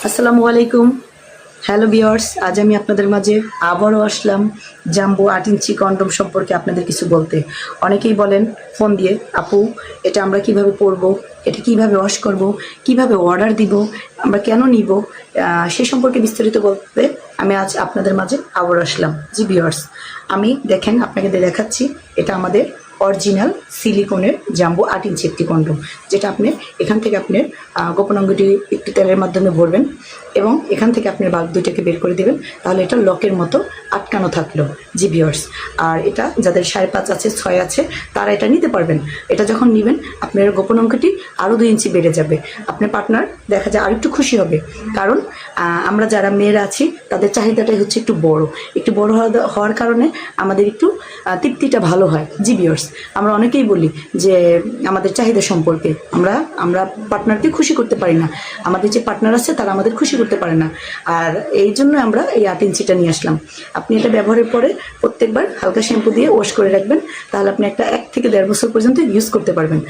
আসসালামু আলাইকুম। Hello viewers, আজ আমি আপনাদের মাঝে আবারও আসলাম জাম্বো 8 ইঞ্চি কন্ডম সম্পর্কে আপনাদের কিছু বলতে। অনেকেই বলেন ফোন দিয়ে, আপু এটা আমরা কিভাবে পরবো, এটা কিভাবে ওয়াশ করব, কিভাবে অর্ডার দিব, আমরা কেন নিব, সে সম্পর্কে বিস্তারিত বলতে আমি আজ আপনাদের মাঝে আবারও আসলাম। জি ভিউয়ার্স, আমি দেখেন আপনাকে দেখাচ্ছি, এটা আমাদের অরিজিনাল সিলিকনের জাম্বো 8 ইঞ্চি একটি কন্ডম, যেটা আপনি এখান থেকে আপনার গোপন অঙ্গটি একটু তেলের মাধ্যমে ভরবেন এবং এখান থেকে আপনার বাল্ব দুইটাকে বের করে দেবেন, তাহলে এটা লকের মতো আটকানো থাকলো। জি ভিউয়ার্স, আর এটা যাদের 5.5 আছে, 6 আছে, তারা এটা নিতে পারবেন। এটা যখন নেবেন আপনার গোপন অঙ্গটি আরও 2 ইঞ্চি বেড়ে যাবে, আপনার পার্টনার দেখা যায় আর একটু খুশি হবে। কারণ আমরা যারা মেয়েরা আছি তাদের চাহিদাটাই হচ্ছে একটু বড় হওয়ার কারণে আমাদের একটু তৃপ্তিটা ভালো হয়। জি ভিউয়ার্স, আমরা অনেকেই বলি যে আমাদের চাহিদা সম্পর্কে আমরা পার্টনারকে খুশি করতে পারি না, আমাদের যে পার্টনার আছে তারা আমাদের খুশি করতে পারে না। আর এই জন্য আমরা এই 8 ইঞ্চিটা নিয়ে আসলাম। আপনি এটা ব্যবহারের পরে প্রত্যেকবার হালকা শ্যাম্পু দিয়ে ওয়াশ করে রাখবেন, তাহলে আপনি 1 থেকে 1.5 বছর পর্যন্ত ইউজ করতে পারবেন।